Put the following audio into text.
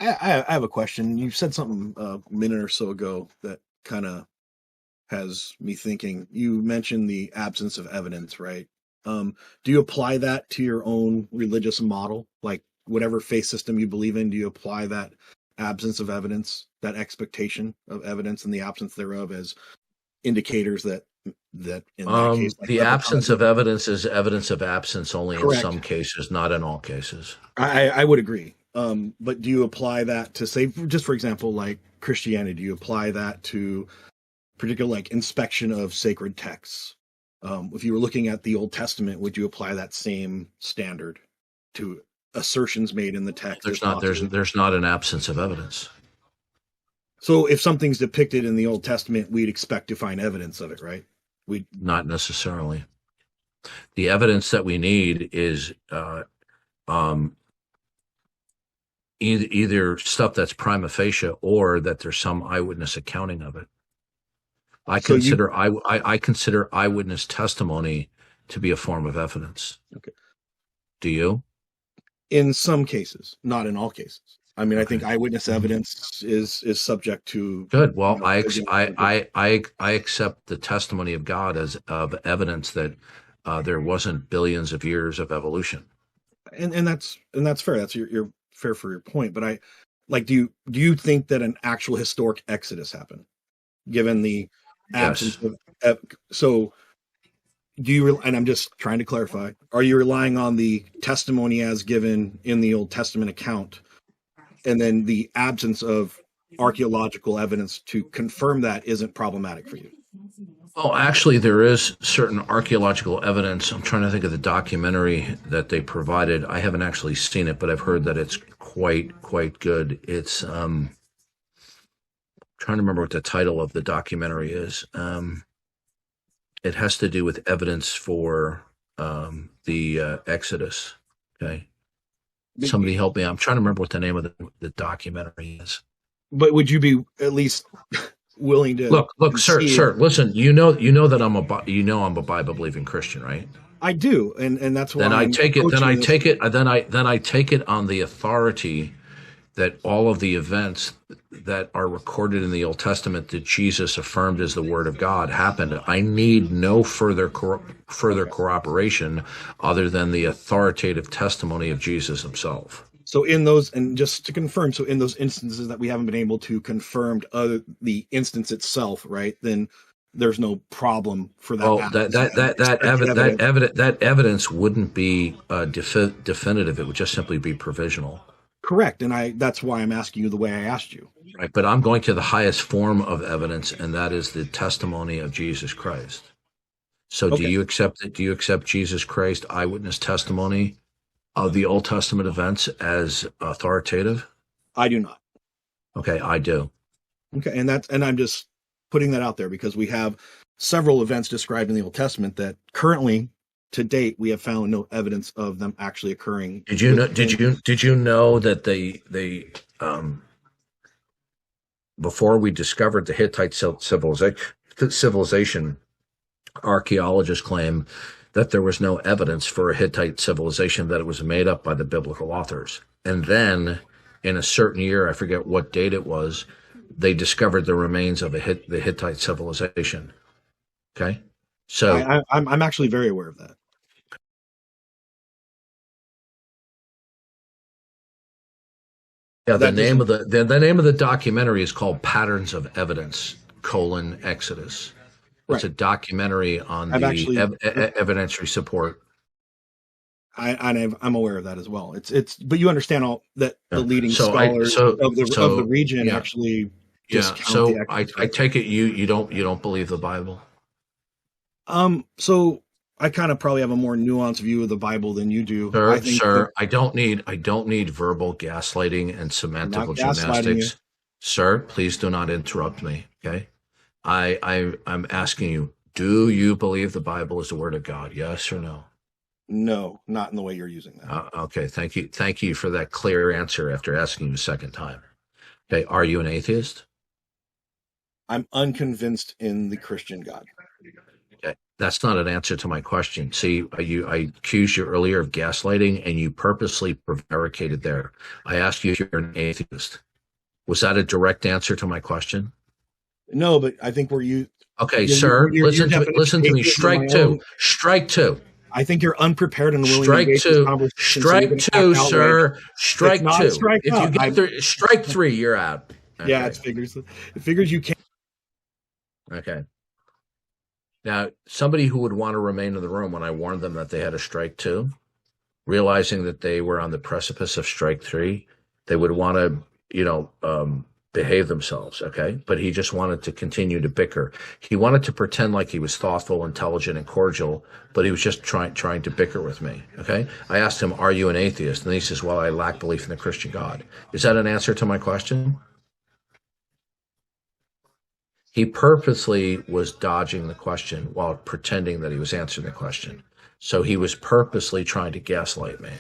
I have a question. You said something a minute or so ago that kind of has me thinking. You mentioned the absence of evidence, right? Do you apply that to your own religious model? Like whatever faith system you believe in, do you apply that absence of evidence, that expectation of evidence and the absence thereof as indicators that in that case, like The absence leprosy? of evidence is evidence of absence only in Correct. some cases, not in all cases. I would agree. But do you apply that to say, just for example, like Christianity? Do you apply that to particular like inspection of sacred texts? If you were looking at the Old Testament, would you apply that same standard to assertions made in the text as possibly? There's not an absence of evidence. So if something's depicted in the Old Testament, we'd expect to find evidence of it, right? We Not necessarily. The evidence that we need is um, either stuff that's prima facie or that there's some eyewitness accounting of it. so you I consider eyewitness testimony to be a form of evidence. okay. Do you? In some cases, not in all cases. I mean, I think Okay. eyewitness evidence is subject to, Good. Well, I accept the testimony of God as of evidence that there wasn't billions of years of evolution. and that's fair. That's you're fair for your point. But I like, do you think that an actual historic exodus happened, given the absence Yes. of so do you and I'm just trying to clarify, are you relying on the testimony as given in the Old Testament account and then the absence of archaeological evidence to confirm that isn't problematic for you? Oh, actually, there is certain archaeological evidence. I'm trying to think of the documentary that they provided. I haven't actually seen it, but I've heard that it's quite good. It's trying to remember what the title of the documentary is. It has to do with evidence for the Exodus. Okay, somebody help me. I'm trying to remember what the name of the documentary is. But would you be at least willing to Look, sir, concede? listen. That I'm a Bible believing Christian, right? I do, and that's why Then I I'm take it. Then approaching I this. take it. Then I take it on the authority that all of the events that are recorded in the Old Testament that Jesus affirmed as the Word of God happened. I need no further Okay. corroboration other than the authoritative testimony of Jesus Himself. So in those, and just to confirm, so in those instances that we haven't been able to confirm the instance itself, right? Then there's no problem for that Well, absence of expected evidence. that evidence wouldn't be definitive. It would just simply be provisional. Correct, and that's why I'm asking you the way I asked you. Right, but I'm going to the highest form of evidence, and that is the testimony of Jesus Christ. So, Okay, do you accept Jesus Christ eyewitness testimony of the Old Testament events as authoritative? I do not. Okay, I do. Okay, and I'm just putting that out there because we have several events described in the Old Testament that currently, to date, we have found no evidence of them actually occurring Did you know? within. Did you know that they before we discovered the Hittite civilization, archaeologists claim that there was no evidence for a Hittite civilization, that it was made up by the biblical authors. And then in a certain year, I forget what date it was, they discovered the remains of the Hittite civilization. Okay. So I'm actually very aware of that. yeah, That doesn't. the name of the documentary is called Patterns of Evidence: Exodus. It's Right. a documentary on I've the actually. evidentiary support. I'm aware of that as well. But you understand all that the Yeah. leading So I scholars of the region yeah, actually yeah. discount the So Exodus, I right? take it you don't believe the Bible. So I kind of probably have a more nuanced view of the Bible than you do. I think that Sir, I don't need verbal gaslighting and I'm not semantical gaslighting you. gymnastics. Sir, please do not interrupt me. Okay. I'm asking you, do you believe the Bible is the word of God? Yes or no? No, not in the way you're using that. Okay, thank you. Thank you for that clear answer after asking you a second time. Okay, are you an atheist? I'm unconvinced in the Christian God. Okay. That's not an answer to my question. See, I accused you earlier of gaslighting, and you purposely prevaricated there. I asked you if you're an atheist. Was that a direct answer to my question? No, but I think where you Okay, your sir, your listen to me. definition Listen of to me. atheism and Strike my two. own. Strike two. I think you're unprepared and willing to Strike engage this two. conversation, so you're Strike going to act two, outraged. sir. It's Strike not a two. strike If you out. get there, strike three, you're out. Yeah, Okay. it figures you can't. Okay. Now, somebody who would want to remain in the room when I warned them that they had a strike two, realizing that they were on the precipice of strike three, they would want to, behave themselves. Okay. But he just wanted to continue to bicker. He wanted to pretend like he was thoughtful, intelligent, and cordial, but he was just trying to bicker with me. Okay. I asked him, "Are you an atheist?" And he says, "Well, I lack belief in the Christian God." Is that an answer to my question? He purposely was dodging the question while pretending that he was answering the question. So he was purposely trying to gaslight me.